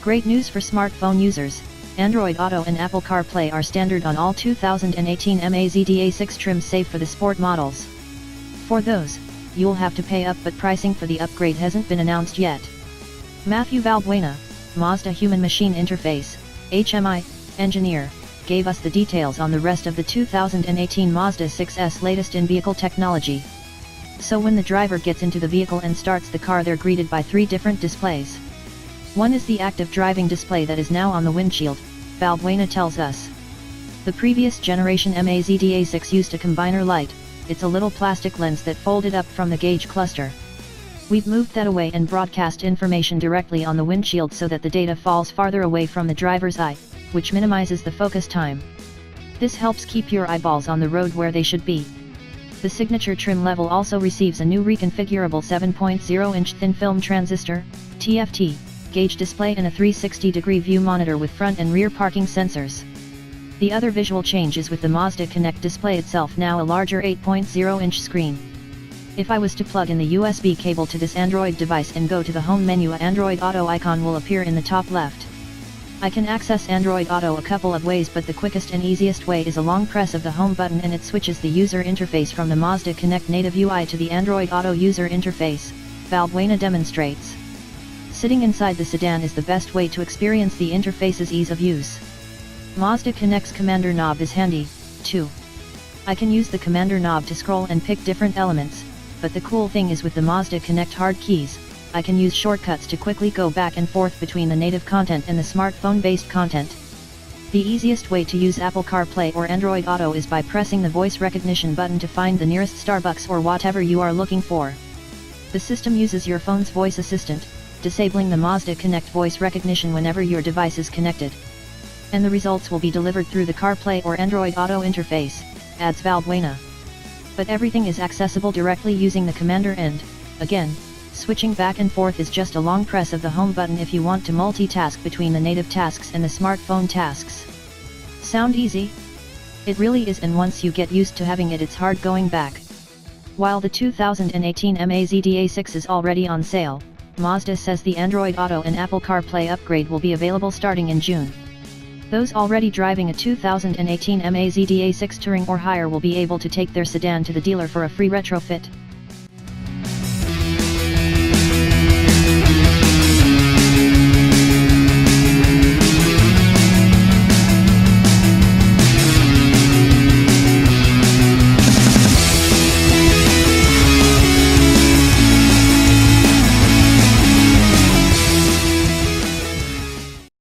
Great news for smartphone users, Android Auto and Apple CarPlay are standard on all 2018 Mazda 6 trims save for the Sport models. For those, you'll have to pay up, but pricing for the upgrade hasn't been announced yet. Matthew Valbuena, Mazda Human Machine Interface, HMI, engineer, gave us the details on the rest of the 2018 Mazda 6's latest in-vehicle technology. So when the driver gets into the vehicle and starts the car, they're greeted by 3 different displays. One is the active driving display that is now on the windshield, Valbuena tells us. The previous generation Mazda 6 used a combiner light. It's a little plastic lens that folded up from the gauge cluster. We've moved that away and broadcast information directly on the windshield so that the data falls farther away from the driver's eye, which minimizes the focus time. This helps keep your eyeballs on the road where they should be. The signature trim level also receives a new reconfigurable 7.0-inch thin film transistor, TFT, gauge display and a 360-degree view monitor with front and rear parking sensors. The other visual change is with the Mazda Connect display itself, now a larger 8.0-inch screen. If I was to plug in the USB cable to this Android device and go to the home menu, an Android Auto icon will appear in the top left. I can access Android Auto a couple of ways, but the quickest and easiest way is a long press of the home button and it switches the user interface from the Mazda Connect native UI to the Android Auto user interface, Valbuena demonstrates. Sitting inside the sedan is the best way to experience the interface's ease of use. Mazda Connect's commander knob is handy, too. I can use the commander knob to scroll and pick different elements, but the cool thing is with the Mazda Connect hard keys, I can use shortcuts to quickly go back and forth between the native content and the smartphone-based content. The easiest way to use Apple CarPlay or Android Auto is by pressing the voice recognition button to find the nearest Starbucks or whatever you are looking for. The system uses your phone's voice assistant, disabling the Mazda Connect voice recognition whenever your device is connected. And the results will be delivered through the CarPlay or Android Auto interface, adds Valbuena. But everything is accessible directly using the commander and, again, switching back and forth is just a long press of the home button if you want to multitask between the native tasks and the smartphone tasks. Sound easy? It really is, and once you get used to having it, it's hard going back. While the 2018 Mazda 6 is already on sale, Mazda says the Android Auto and Apple CarPlay upgrade will be available starting in June. Those already driving a 2018 Mazda 6 Touring or higher will be able to take their sedan to the dealer for a free retrofit.